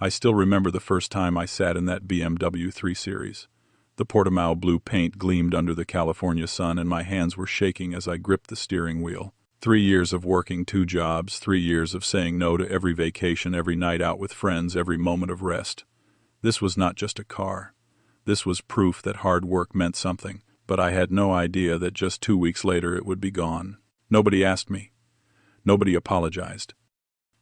I still remember the first time I sat in that BMW 3 Series. The Portimao blue paint gleamed under the California sun, and my hands were shaking as I gripped the steering wheel. 3 years of working 2 jobs, 3 years of saying no to every vacation, every night out with friends, every moment of rest. This was not just a car. This was proof that hard work meant something, but I had no idea that just 2 weeks later it would be gone. Nobody asked me. Nobody apologized.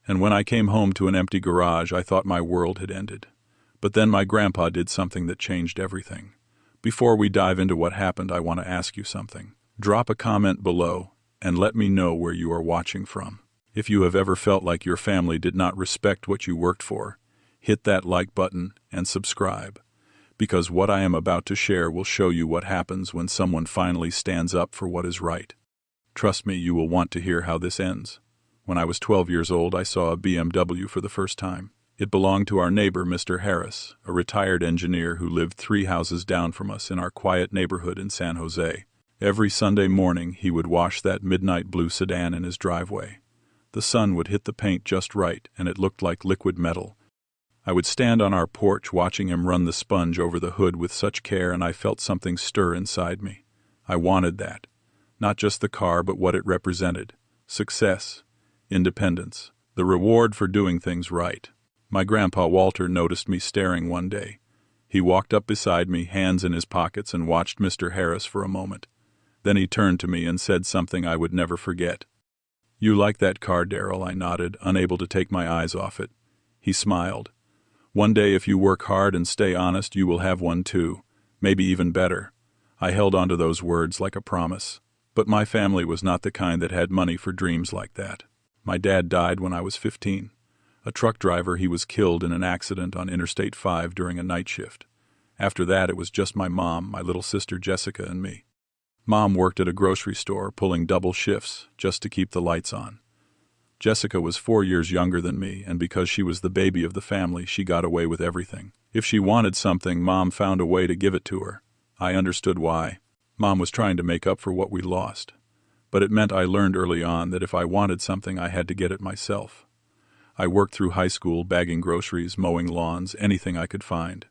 And when I came home to an empty garage, I thought my world had ended. But then my grandpa did something that changed everything. Before we dive into what happened, I want to ask you something. Drop a comment below and let me know where you are watching from. If you have ever felt like your family did not respect what you worked for, hit that like button and subscribe. Because what I am about to share will show you what happens when someone finally stands up for what is right. Trust me, you will want to hear how this ends. When I was 12 years old, I saw a BMW for the first time. It belonged to our neighbor, Mr. Harris, a retired engineer who lived 3 houses down from us in our quiet neighborhood in San Jose. Every Sunday morning, he would wash that midnight blue sedan in his driveway. The sun would hit the paint just right, and it looked like liquid metal. I would stand on our porch watching him run the sponge over the hood with such care, and I felt something stir inside me. I wanted that. Not just the car, but what it represented. Success. Independence. The reward for doing things right. My grandpa Walter noticed me staring one day. He walked up beside me, hands in his pockets, and watched Mr. Harris for a moment. Then he turned to me and said something I would never forget. "You like that car, Daryl?" I nodded, unable to take my eyes off it. He smiled. "One day, if you work hard and stay honest, you will have one too. Maybe even better." I held onto those words like a promise. But my family was not the kind that had money for dreams like that. My dad died when I was 15. A truck driver, he was killed in an accident on Interstate 5 during a night shift. After that, it was just my mom, my little sister Jessica, and me. Mom worked at a grocery store, pulling double shifts just to keep the lights on. Jessica was 4 years younger than me, and because she was the baby of the family, she got away with everything. If she wanted something, Mom found a way to give it to her. I understood why. Mom was trying to make up for what we lost. But it meant I learned early on that if I wanted something, I had to get it myself. I worked through high school, bagging groceries, mowing lawns, anything I could find.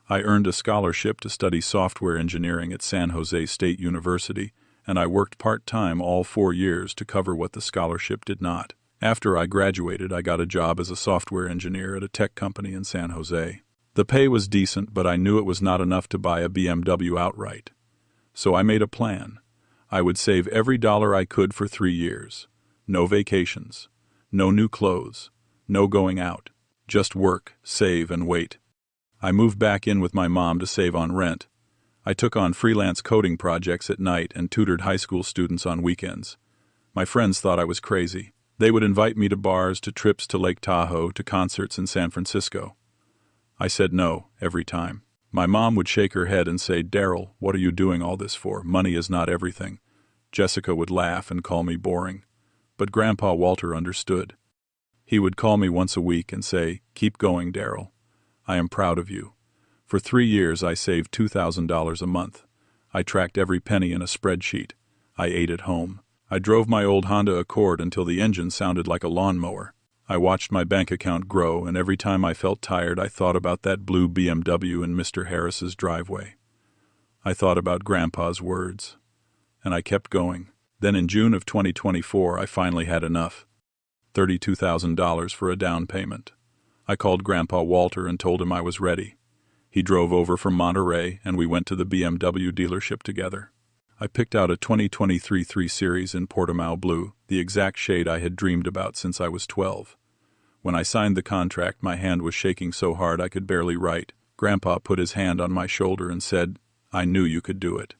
I earned a scholarship to study software engineering at San Jose State University, and I worked part-time all 4 years to cover what the scholarship did not. After I graduated, I got a job as a software engineer at a tech company in San Jose. The pay was decent, but I knew it was not enough to buy a BMW outright. So I made a plan. I would save every dollar I could for 3 years. No vacations. No new clothes. No going out. Just work, save, and wait. I moved back in with my mom to save on rent. I took on freelance coding projects at night and tutored high school students on weekends. My friends thought I was crazy. They would invite me to bars, to trips to Lake Tahoe, to concerts in San Francisco. I said no every time. My mom would shake her head and say, "Daryl, what are you doing all this for? Money is not everything." Jessica would laugh and call me boring. But Grandpa Walter understood. He would call me once a week and say, "Keep going, Daryl. I am proud of you." For 3 years, I saved $2,000 a month. I tracked every penny in a spreadsheet. I ate at home. I drove my old Honda Accord until the engine sounded like a lawnmower. I watched my bank account grow, and every time I felt tired, I thought about that blue BMW in Mr. Harris's driveway. I thought about Grandpa's words. And I kept going. Then in June of 2024, I finally had enough. $32,000 for a down payment. I called Grandpa Walter and told him I was ready. He drove over from Monterey, and we went to the BMW dealership together. I picked out a 2023 3 Series in Portimao blue, the exact shade I had dreamed about since I was 12. When I signed the contract, my hand was shaking so hard I could barely write. Grandpa put his hand on my shoulder and said, "I knew you could do it."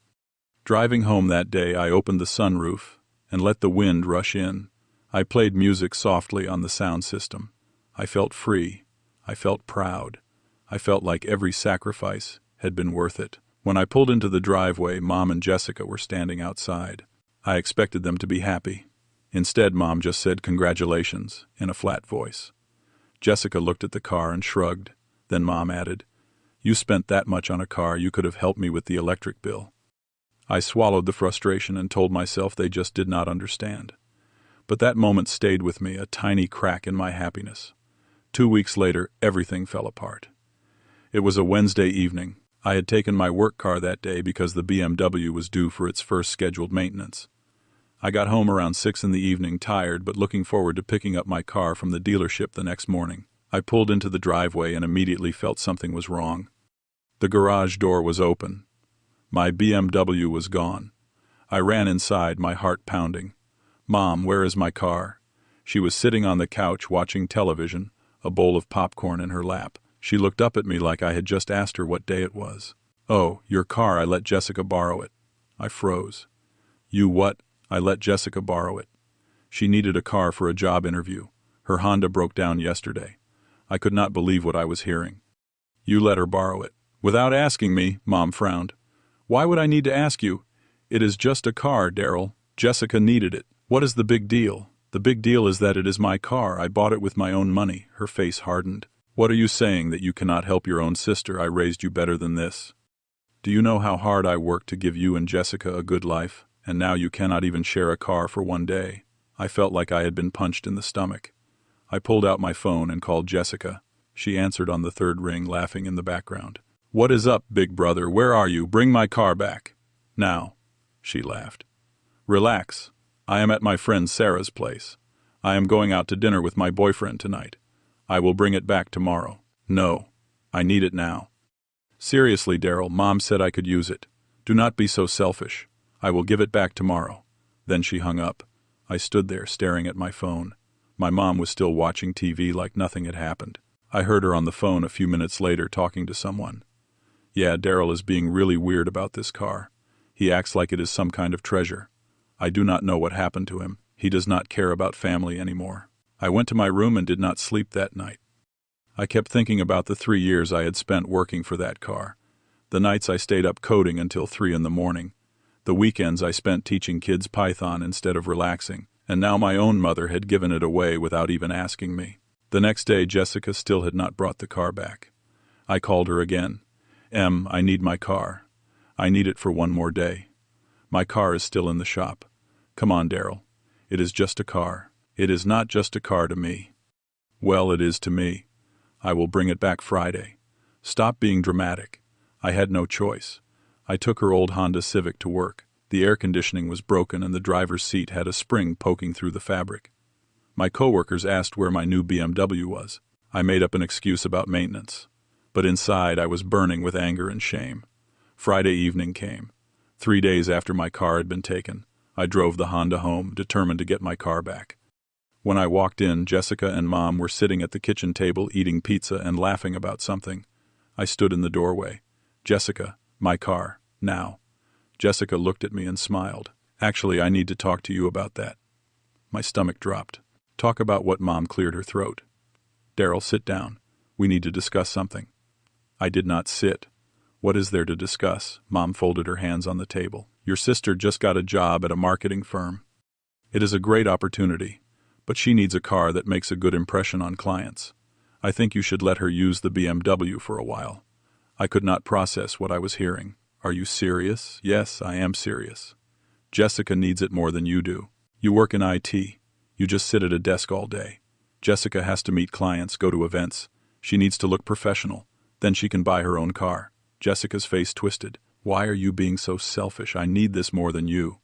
Driving home that day, I opened the sunroof and let the wind rush in. I played music softly on the sound system. I felt free. I felt proud. I felt like every sacrifice had been worth it. When I pulled into the driveway, Mom and Jessica were standing outside. I expected them to be happy. Instead, Mom just said "Congratulations" in a flat voice. Jessica looked at the car and shrugged. Then Mom added, "You spent that much on a car, you could have helped me with the electric bill." I swallowed the frustration and told myself they just did not understand. But that moment stayed with me, a tiny crack in my happiness. 2 weeks later, everything fell apart. It was a Wednesday evening. I had taken my work car that day because the BMW was due for its first scheduled maintenance. I got home around 6 in the evening, tired but looking forward to picking up my car from the dealership the next morning. I pulled into the driveway and immediately felt something was wrong. The garage door was open. My BMW was gone. I ran inside, my heart pounding. "Mom, where is my car?" She was sitting on the couch watching television, a bowl of popcorn in her lap. She looked up at me like I had just asked her what day it was. "Oh, your car, I let Jessica borrow it." I froze. "You what?" "I let Jessica borrow it. She needed a car for a job interview. Her Honda broke down yesterday." I could not believe what I was hearing. "You let her borrow it?" "Without asking me," Mom frowned. "Why would I need to ask you? It is just a car, Daryl. Jessica needed it. What is the big deal?" "The big deal is that it is my car. I bought it with my own money." Her face hardened. "What are you saying, that you cannot help your own sister? I raised you better than this. Do you know how hard I worked to give you and Jessica a good life? And now you cannot even share a car for one day." I felt like I had been punched in the stomach. I pulled out my phone and called Jessica. She answered on the third ring, laughing in the background. "What is up, big brother? Where are you? Bring my car back. Now." She laughed. "Relax. I am at my friend Sarah's place. I am going out to dinner with my boyfriend tonight. I will bring it back tomorrow." "No. I need it now." "Seriously, Daryl, Mom said I could use it. Do not be so selfish. I will give it back tomorrow." Then she hung up. I stood there staring at my phone. My mom was still watching TV like nothing had happened. I heard her on the phone a few minutes later talking to someone. "Yeah, Daryl is being really weird about this car. He acts like it is some kind of treasure. I do not know what happened to him. He does not care about family anymore." I went to my room and did not sleep that night. I kept thinking about the 3 years I had spent working for that car. The nights I stayed up coding until 3 in the morning. The weekends I spent teaching kids Python instead of relaxing, and now my own mother had given it away without even asking me. The next day, Jessica still had not brought the car back. I called her again. I need my car. I need it for one more day. My car is still in the shop. Come on, Daryl. It is just a car." "It is not just a car to me." "Well, it is to me. I will bring it back Friday." "Stop being dramatic." I had no choice. I took her old Honda Civic to work. The air conditioning was broken and the driver's seat had a spring poking through the fabric. My coworkers asked where my new BMW was. I made up an excuse about maintenance. But inside I was burning with anger and shame. Friday evening came. 3 days after my car had been taken, I drove the Honda home, determined to get my car back. When I walked in, Jessica and Mom were sitting at the kitchen table eating pizza and laughing about something. I stood in the doorway. "Jessica, my car, now." Jessica looked at me and smiled. "Actually, I need to talk to you about that." My stomach dropped. "Talk about what?" Mom cleared her throat. "Daryl, sit down. We need to discuss something." I did not sit. "What is there to discuss?" Mom folded her hands on the table. "Your sister just got a job at a marketing firm. It is a great opportunity, but she needs a car that makes a good impression on clients. I think you should let her use the BMW for a while." I could not process what I was hearing. "Are you serious?" "Yes, I am serious. Jessica needs it more than you do. You work in IT. You just sit at a desk all day. Jessica has to meet clients, go to events. She needs to look professional. Then she can buy her own car." Jessica's face twisted. "Why are you being so selfish? I need this more than you."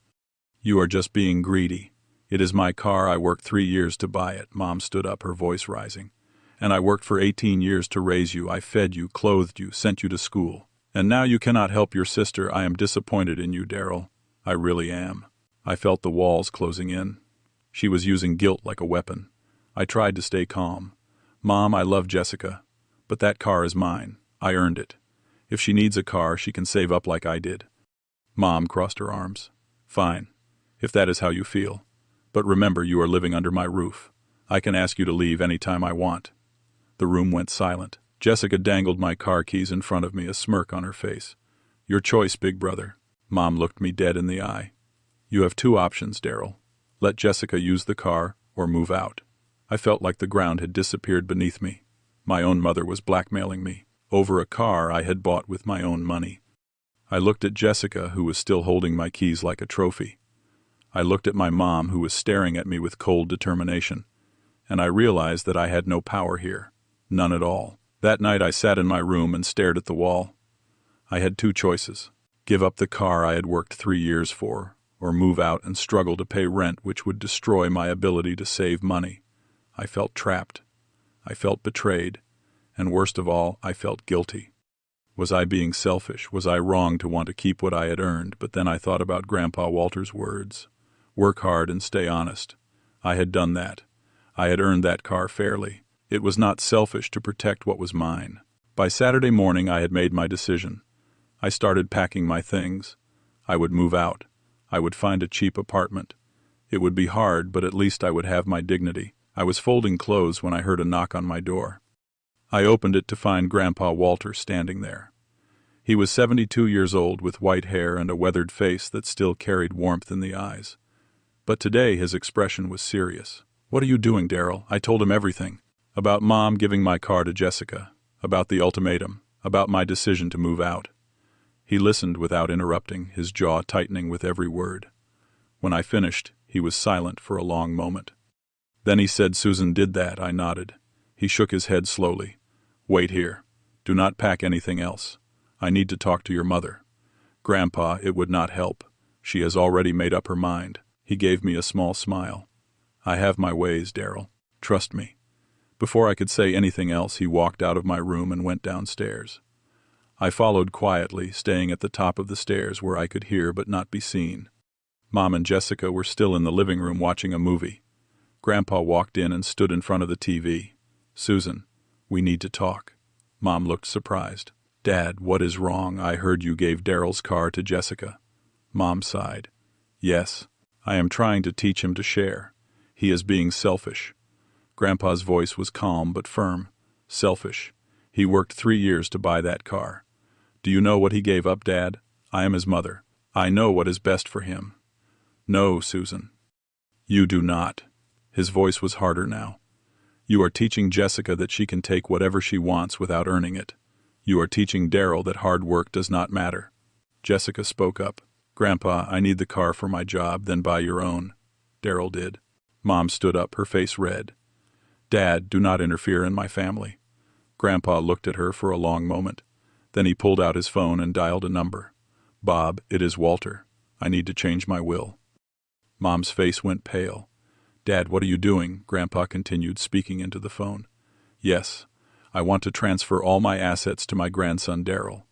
"You are just being greedy. It is my car. I worked 3 years to buy it." Mom stood up, her voice rising. "And I worked for 18 years to raise you. I fed you, clothed you, sent you to school. And now you cannot help your sister. I am disappointed in you, Daryl. I really am." I felt the walls closing in. She was using guilt like a weapon. I tried to stay calm. "Mom, I love Jessica. But that car is mine. I earned it. If she needs a car, she can save up like I did." Mom crossed her arms. "Fine, if that is how you feel. But remember, you are living under my roof. I can ask you to leave any time I want." The room went silent. Jessica dangled my car keys in front of me, a smirk on her face. "Your choice, big brother." Mom looked me dead in the eye. "You have 2 options, Daryl. Let Jessica use the car or move out." I felt like the ground had disappeared beneath me. My own mother was blackmailing me over a car I had bought with my own money. I looked at Jessica, who was still holding my keys like a trophy. I looked at my mom, who was staring at me with cold determination. And I realized that I had no power here. None at all. That night I sat in my room and stared at the wall. I had two choices: give up the car I had worked 3 years for, or move out and struggle to pay rent, which would destroy my ability to save money. I felt trapped. I felt betrayed. And worst of all, I felt guilty. Was I being selfish? Was I wrong to want to keep what I had earned? But then I thought about Grandpa Walter's words. Work hard and stay honest. I had done that. I had earned that car fairly. It was not selfish to protect what was mine. By Saturday morning I had made my decision. I started packing my things. I would move out. I would find a cheap apartment. It would be hard, but at least I would have my dignity. I was folding clothes when I heard a knock on my door. I opened it to find Grandpa Walter standing there. He was 72 years old, with white hair and a weathered face that still carried warmth in the eyes. But today his expression was serious. "What are you doing, Daryl?" I told him everything. About Mom giving my car to Jessica. About the ultimatum. About my decision to move out. He listened without interrupting, his jaw tightening with every word. When I finished, he was silent for a long moment. Then he said, "Susan did that." I nodded. He shook his head slowly. "Wait here. Do not pack anything else. I need to talk to your mother. Grandpa, it would not help. She has already made up her mind." He gave me a small smile. "I have my ways, Daryl. Trust me." Before I could say anything else, he walked out of my room and went downstairs. I followed quietly, staying at the top of the stairs where I could hear but not be seen. Mom and Jessica were still in the living room watching a movie. Grandpa walked in and stood in front of the TV. "Susan, we need to talk." Mom looked surprised. "Dad, what is wrong? I heard you gave Daryl's car to Jessica." Mom sighed. "Yes, I am trying to teach him to share. He is being selfish." Grandpa's voice was calm but firm. "Selfish. He worked 3 years to buy that car. Do you know what he gave up, Dad? I am his mother. I know what is best for him." "No, Susan. You do not." His voice was harder now. "You are teaching Jessica that she can take whatever she wants without earning it. You are teaching Daryl that hard work does not matter." Jessica spoke up. "Grandpa, I need the car for my job, then buy your own." Daryl did. Mom stood up, her face red. "Dad, do not interfere in my family." Grandpa looked at her for a long moment. Then he pulled out his phone and dialed a number. "Bob, it is Walter. I need to change my will." Mom's face went pale. "Dad, what are you doing?" Grandpa continued, speaking into the phone. "Yes, I want to transfer all my assets to my grandson Daryl.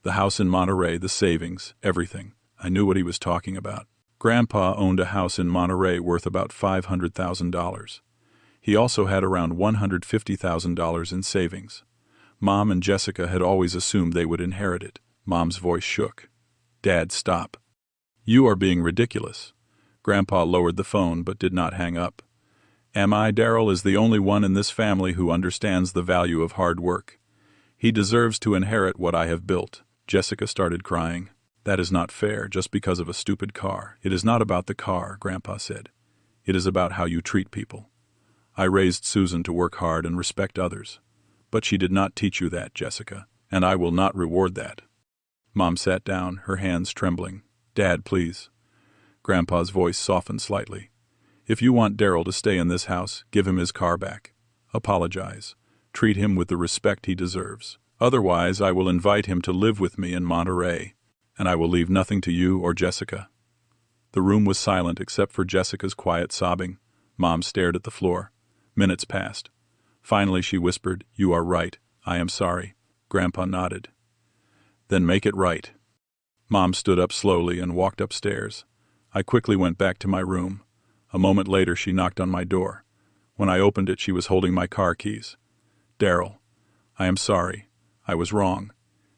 The house in Monterey, the savings, everything." I knew what he was talking about. Grandpa owned a house in Monterey worth about $500,000. He also had around $150,000 in savings. Mom and Jessica had always assumed they would inherit it. Mom's voice shook. "Dad, stop. You are being ridiculous." Grandpa lowered the phone but did not hang up. "Am I? Daryl is the only one in this family who understands the value of hard work. He deserves to inherit what I have built." Jessica started crying. "That is not fair, just because of a stupid car." "It is not about the car," Grandpa said. "It is about how you treat people. I raised Susan to work hard and respect others. But she did not teach you that, Jessica, and I will not reward that." Mom sat down, her hands trembling. "Dad, please." Grandpa's voice softened slightly. "If you want Daryl to stay in this house, give him his car back. Apologize. Treat him with the respect he deserves. Otherwise, I will invite him to live with me in Monterey, and I will leave nothing to you or Jessica." The room was silent except for Jessica's quiet sobbing. Mom stared at the floor. Minutes passed. Finally she whispered, "You are right. I am sorry." Grandpa nodded. "Then make it right." Mom stood up slowly and walked upstairs. I quickly went back to my room. A moment later she knocked on my door. When I opened it, she was holding my car keys. "Daryl, I am sorry. I was wrong.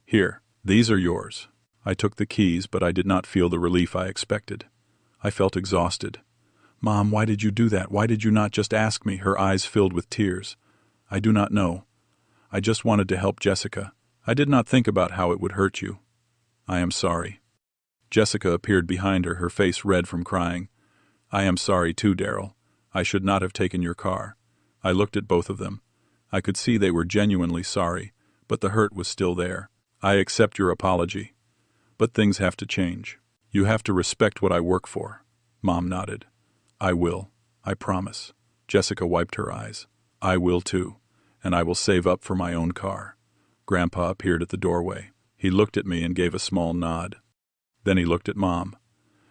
Here, these are yours." I took the keys, but I did not feel the relief I expected. I felt exhausted. "Mom, why did you do that? Why did you not just ask me?" Her eyes filled with tears. "I do not know. I just wanted to help Jessica. I did not think about how it would hurt you. I am sorry." Jessica appeared behind her, her face red from crying. "I am sorry too, Daryl. I should not have taken your car." I looked at both of them. I could see they were genuinely sorry, but the hurt was still there. "I accept your apology. But things have to change. You have to respect what I work for." Mom nodded. "I will. I promise." Jessica wiped her eyes. "I will too. and I will save up for my own car." Grandpa appeared at the doorway. He looked at me and gave a small nod. Then he looked at Mom.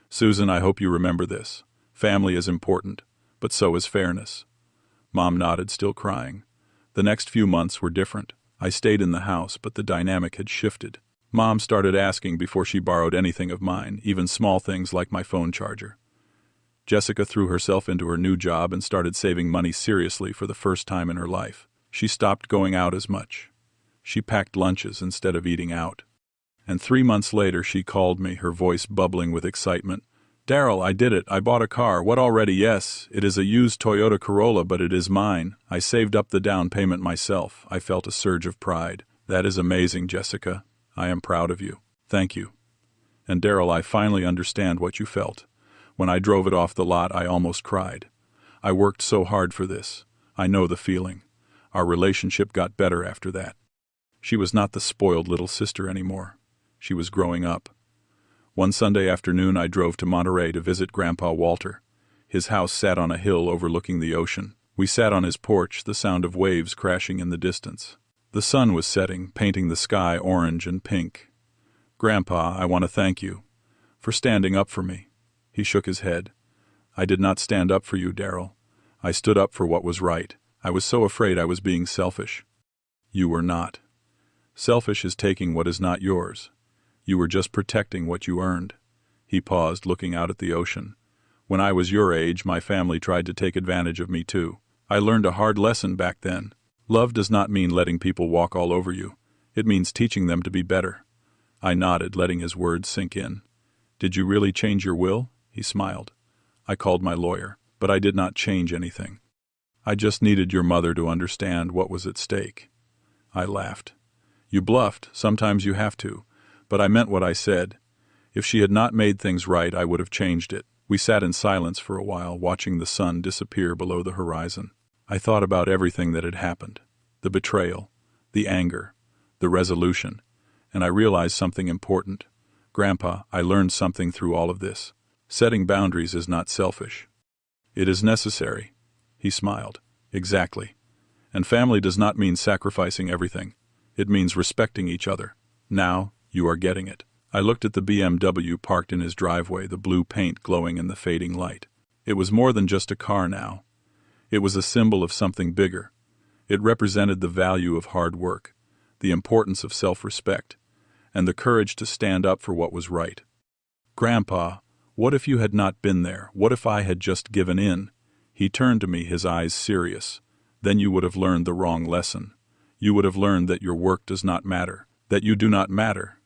"Susan, I hope you remember this. Family is important, but so is fairness." Mom nodded, still crying. The next few months were different. I stayed in the house, but the dynamic had shifted. Mom started asking before she borrowed anything of mine, even small things like my phone charger. Jessica threw herself into her new job and started saving money seriously for the first time in her life. She stopped going out as much. She packed lunches instead of eating out. And 3 months later she called me, her voice bubbling with excitement. "Daryl, I did it. I bought a car. What already? Yes, it is a used Toyota Corolla, but it is mine. I saved up the down payment myself." I felt a surge of pride. "That is amazing, Jessica. I am proud of you. Thank you." And Daryl, I finally understand what you felt. When I drove it off the lot, I almost cried. I worked so hard for this. I know the feeling. Our relationship got better after that. She was not the spoiled little sister anymore. She was growing up. One Sunday afternoon I drove to Monterey to visit Grandpa Walter. His house sat on a hill overlooking the ocean. We sat on his porch, the sound of waves crashing in the distance. The sun was setting, painting the sky orange and pink. "Grandpa, I want to thank you for standing up for me." He shook his head. "I did not stand up for you, Daryl. I stood up for what was right. I was so afraid I was being selfish." "You were not. Selfish is taking what is not yours. You were just protecting what you earned." He paused, looking out at the ocean. "When I was your age, my family tried to take advantage of me too. I learned a hard lesson back then. Love does not mean letting people walk all over you. It means teaching them to be better." I nodded, letting his words sink in. "Did you really change your will?" He smiled. "I called my lawyer, but I did not change anything. I just needed your mother to understand what was at stake." I laughed. "You bluffed. Sometimes you have to. But I meant what I said. If she had not made things right, I would have changed it." We sat in silence for a while, watching the sun disappear below the horizon. I thought about everything that had happened. The betrayal, the anger, the resolution, and I realized something important. "Grandpa, I learned something through all of this. Setting boundaries is not selfish. It is necessary." He smiled. "Exactly. And family does not mean sacrificing everything. It means respecting each other. Now, you are getting it." I looked at the BMW parked in his driveway, the blue paint glowing in the fading light. It was more than just a car now. It was a symbol of something bigger. It represented the value of hard work, the importance of self-respect, and the courage to stand up for what was right. "Grandpa, what if you had not been there? What if I had just given in?" He turned to me, his eyes serious. "Then you would have learned the wrong lesson. You would have learned that your work does not matter, that you do not matter.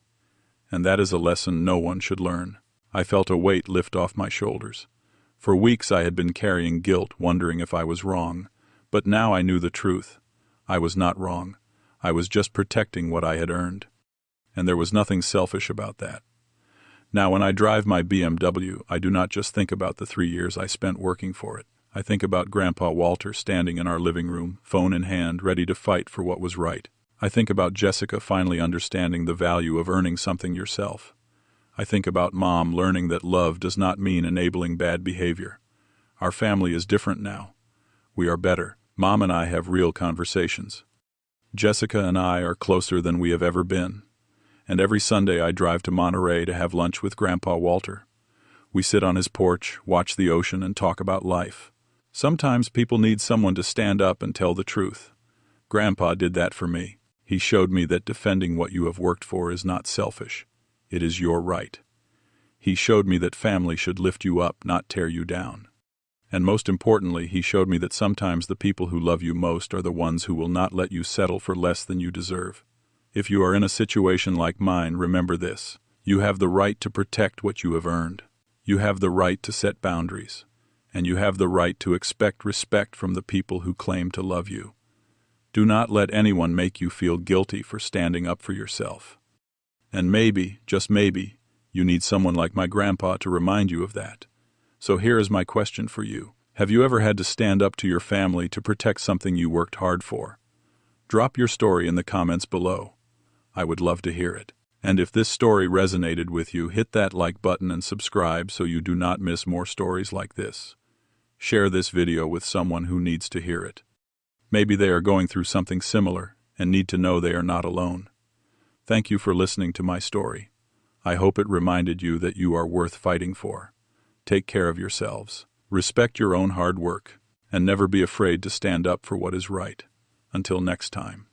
And that is a lesson no one should learn." I felt a weight lift off my shoulders. For weeks I had been carrying guilt, wondering if I was wrong. But now I knew the truth. I was not wrong. I was just protecting what I had earned. And there was nothing selfish about that. Now when I drive my BMW, I do not just think about the 3 years I spent working for it. I think about Grandpa Walter standing in our living room, phone in hand, ready to fight for what was right. I think about Jessica finally understanding the value of earning something yourself. I think about Mom learning that love does not mean enabling bad behavior. Our family is different now. We are better. Mom and I have real conversations. Jessica and I are closer than we have ever been. And every Sunday I drive to Monterey to have lunch with Grandpa Walter. We sit on his porch, watch the ocean, and talk about life. Sometimes people need someone to stand up and tell the truth. Grandpa did that for me. He showed me that defending what you have worked for is not selfish. It is your right. He showed me that family should lift you up, not tear you down. And most importantly, he showed me that sometimes the people who love you most are the ones who will not let you settle for less than you deserve. If you are in a situation like mine, remember this. You have the right to protect what you have earned. You have the right to set boundaries. And you have the right to expect respect from the people who claim to love you. Do not let anyone make you feel guilty for standing up for yourself. And maybe, just maybe, you need someone like my grandpa to remind you of that. So here is my question for you. Have you ever had to stand up to your family to protect something you worked hard for? Drop your story in the comments below. I would love to hear it. And if this story resonated with you, hit that like button and subscribe so you do not miss more stories like this. Share this video with someone who needs to hear it. Maybe they are going through something similar and need to know they are not alone. Thank you for listening to my story. I hope it reminded you that you are worth fighting for. Take care of yourselves, respect your own hard work, and never be afraid to stand up for what is right. Until next time.